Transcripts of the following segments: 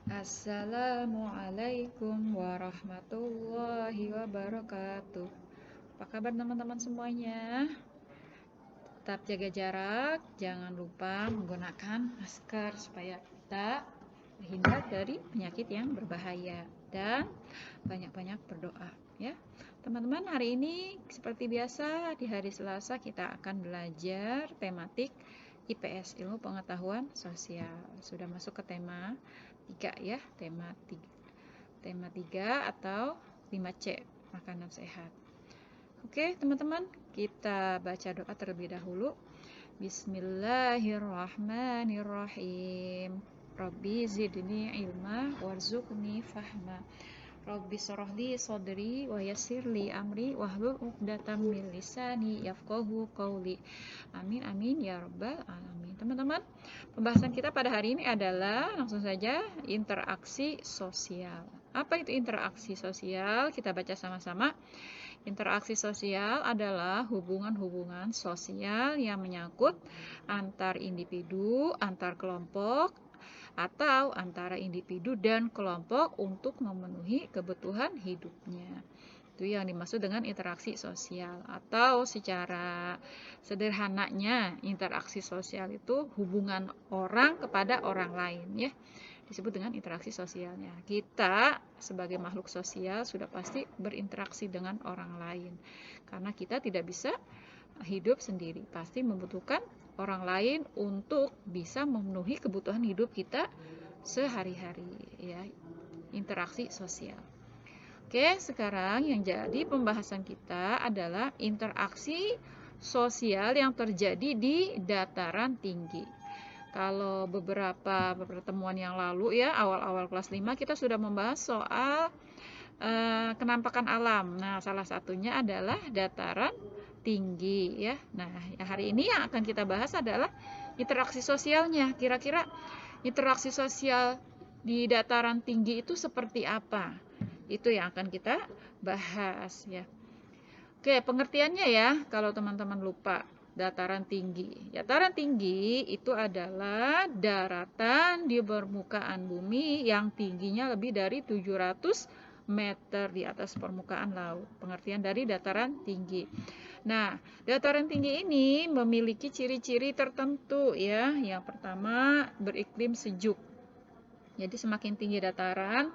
Assalamualaikum warahmatullahi wabarakatuh. Apa kabar teman-teman semuanya? Tetap jaga jarak, jangan lupa menggunakan masker supaya kita terhindar dari penyakit yang berbahaya, dan banyak-banyak berdoa ya. Teman-teman, hari ini seperti biasa di hari Selasa kita akan belajar tematik IPS, ilmu pengetahuan sosial. Sudah masuk ke tema 3 ya, tema 3 atau 5C, makanan sehat. Oke, teman-teman, kita baca doa terlebih dahulu. Bismillahirrahmanirrahim. Rabbi zidni ilma warzuqni fahma. Rabbi shrahli sadri wa yassirli amri wahlul 'uqdatam min lisani yafqahu qawli. Amin amin ya rabbal alamin. Teman-teman, pembahasan kita pada hari ini adalah langsung saja interaksi sosial. Apa itu interaksi sosial? Kita baca sama-sama. Interaksi sosial adalah hubungan-hubungan sosial yang menyangkut antar individu, antar kelompok, atau antara individu dan kelompok untuk memenuhi kebutuhan hidupnya. Itu yang dimaksud dengan interaksi sosial, atau secara sederhananya interaksi sosial itu hubungan orang kepada orang lain ya. Disebut dengan interaksi sosialnya. Kita sebagai makhluk sosial sudah pasti berinteraksi dengan orang lain. Karena kita tidak bisa hidup sendiri, pasti membutuhkan orang lain untuk bisa memenuhi kebutuhan hidup kita sehari-hari ya. Interaksi sosial. Oke, sekarang yang jadi pembahasan kita adalah interaksi sosial yang terjadi di dataran tinggi. Kalau beberapa pertemuan yang lalu ya, awal-awal kelas 5 kita sudah membahas soal kenampakan alam. Nah, salah satunya adalah dataran tinggi ya. Nah, hari ini yang akan kita bahas adalah interaksi sosialnya. Kira-kira interaksi sosial di dataran tinggi itu seperti apa? Itu yang akan kita bahas ya. Oke, pengertiannya ya, kalau teman-teman lupa. Dataran tinggi. Dataran tinggi itu adalah daratan di permukaan bumi yang tingginya lebih dari 700 meter di atas permukaan laut. Pengertian dari dataran tinggi. Nah, dataran tinggi ini memiliki ciri-ciri tertentu ya. Yang pertama, beriklim sejuk. Jadi semakin tinggi dataran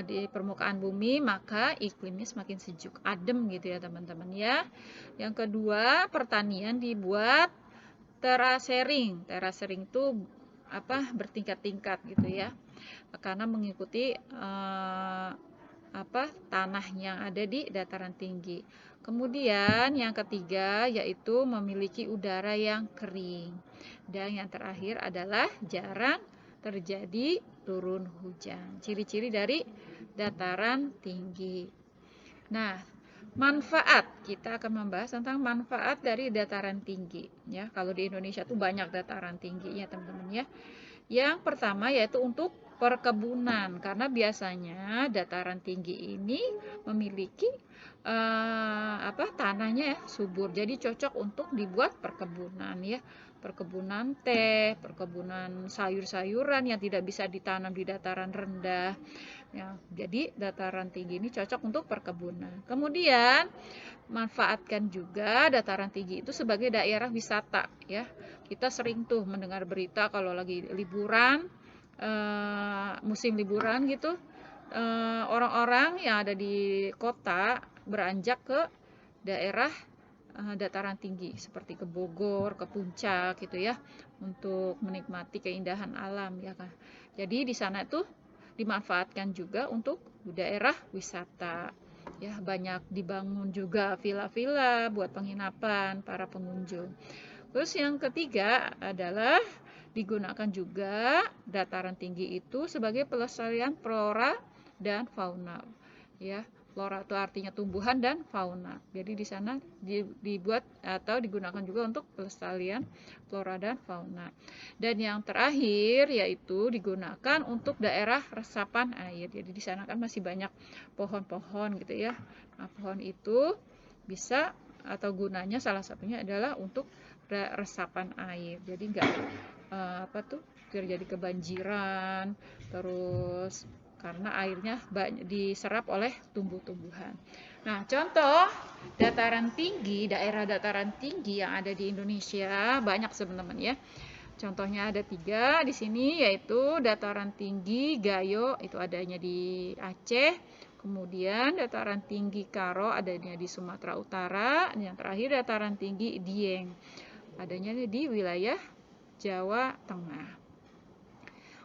di permukaan bumi, maka iklimnya semakin sejuk, adem gitu ya teman-teman ya. Yang kedua, pertanian dibuat terasering. Terasering itu bertingkat-tingkat gitu ya. Karena mengikuti tanah yang ada di dataran tinggi. Kemudian yang ketiga yaitu memiliki udara yang kering. Dan yang terakhir adalah jarang terjadi turun hujan. Ciri-ciri dari dataran tinggi. Nah, manfaat, kita akan membahas tentang manfaat dari dataran tinggi ya. Kalau di Indonesia tuh banyak dataran tingginya teman-teman ya. Yang pertama yaitu untuk perkebunan, karena biasanya dataran tinggi ini memiliki tanahnya ya subur, jadi cocok untuk dibuat perkebunan ya. Perkebunan teh, perkebunan sayur-sayuran yang tidak bisa ditanam di dataran rendah ya. Jadi dataran tinggi ini cocok untuk perkebunan. Kemudian manfaatkan juga dataran tinggi itu sebagai daerah wisata ya. Kita sering tuh mendengar berita kalau lagi liburan, musim liburan gitu, orang-orang yang ada di kota beranjak ke daerah dataran tinggi seperti ke Bogor, ke Puncak gitu ya, untuk menikmati keindahan alam ya kan. Jadi di sana tuh dimanfaatkan juga untuk daerah wisata ya, banyak dibangun juga villa-villa buat penginapan para pengunjung. Terus yang ketiga adalah digunakan juga dataran tinggi itu sebagai pelestarian flora dan fauna ya. Flora itu artinya tumbuhan dan fauna. Jadi di sana dibuat atau digunakan juga untuk pelestarian flora dan fauna. Dan yang terakhir yaitu digunakan untuk daerah resapan air. Jadi di sana kan masih banyak pohon-pohon gitu ya. Nah, pohon itu bisa atau gunanya salah satunya adalah untuk resapan air. Jadi enggak terjadi kebanjiran, terus karena airnya diserap oleh tumbuh-tumbuhan. Nah, contoh dataran tinggi, daerah dataran tinggi yang ada di Indonesia banyak teman-teman ya. Contohnya ada 3 di sini, yaitu dataran tinggi Gayo, itu adanya di Aceh. Kemudian dataran tinggi Karo adanya di Sumatera Utara. Yang terakhir dataran tinggi Dieng, adanya di wilayah Jawa Tengah.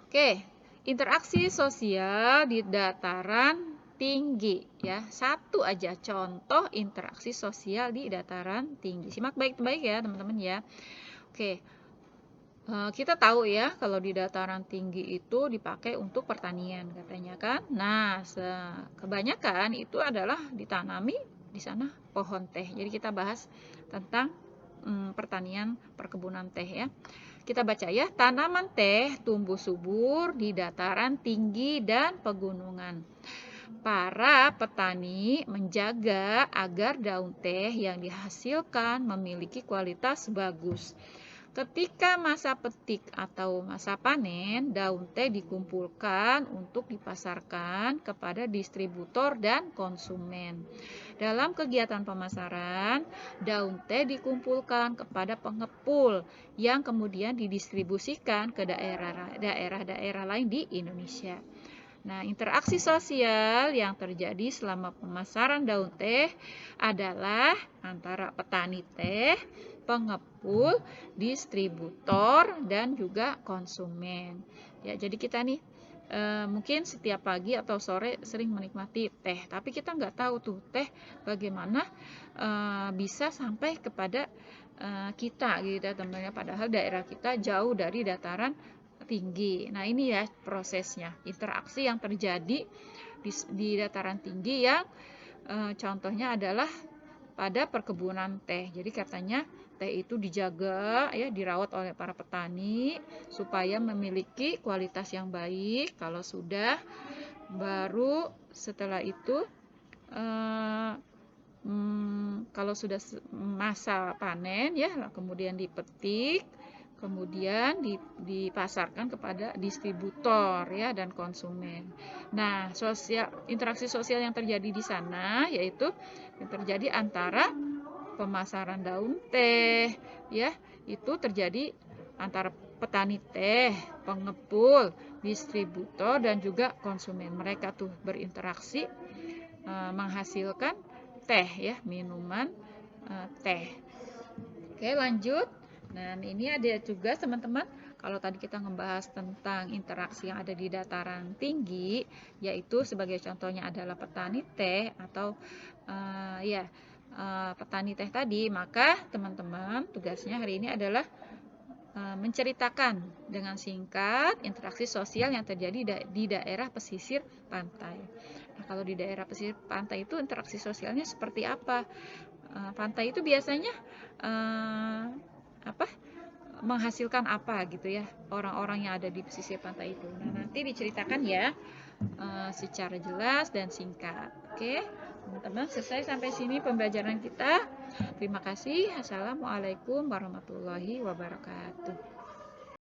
Oke, interaksi sosial di dataran tinggi ya. Satu aja contoh interaksi sosial di dataran tinggi. Simak baik-baik ya teman-teman ya. Oke, kita tahu ya kalau di dataran tinggi itu dipakai untuk pertanian katanya kan. Nah, kebanyakan itu adalah ditanami di sana pohon teh. Jadi kita bahas tentang pertanian perkebunan teh ya. Kita baca ya, tanaman teh tumbuh subur di dataran tinggi dan pegunungan. Para petani menjaga agar daun teh yang dihasilkan memiliki kualitas bagus. Ketika masa petik atau masa panen, daun teh dikumpulkan untuk dipasarkan kepada distributor dan konsumen. Dalam kegiatan pemasaran, daun teh dikumpulkan kepada pengepul yang kemudian didistribusikan ke daerah-daerah lain di Indonesia. Nah, interaksi sosial yang terjadi selama pemasaran daun teh adalah antara petani teh, pengepul, distributor, dan juga konsumen. Ya, jadi kita nih mungkin setiap pagi atau sore sering menikmati teh, tapi kita nggak tahu tuh teh bagaimana bisa sampai kepada kita gitu ya teman-teman. Padahal daerah kita jauh dari dataran tinggi. Nah, ini ya prosesnya, interaksi yang terjadi di dataran tinggi yang contohnya adalah pada perkebunan teh. Jadi katanya teh itu dijaga ya, dirawat oleh para petani supaya memiliki kualitas yang baik. Kalau sudah, baru setelah itu kalau sudah masa panen ya, kemudian dipetik, kemudian dipasarkan kepada distributor ya dan konsumen. Nah, interaksi sosial yang terjadi di sana yaitu yang terjadi antara pemasaran daun teh ya, itu terjadi antara petani teh, pengepul, distributor, dan juga konsumen. Mereka tuh berinteraksi menghasilkan teh ya, minuman teh. Oke, lanjut. Nah, ini ada juga teman-teman, kalau tadi kita membahas tentang interaksi yang ada di dataran tinggi, yaitu sebagai contohnya adalah petani teh atau petani teh tadi, maka teman-teman tugasnya hari ini adalah menceritakan dengan singkat interaksi sosial yang terjadi di daerah pesisir pantai. Nah, kalau di daerah pesisir pantai itu interaksi sosialnya seperti apa? Pantai itu biasanya menghasilkan apa gitu ya orang-orang yang ada di pesisir pantai itu. Nah, nanti diceritakan ya secara jelas dan singkat. Oke, teman-teman, selesai sampai sini pembelajaran kita. Terima kasih. Assalamualaikum warahmatullahi wabarakatuh.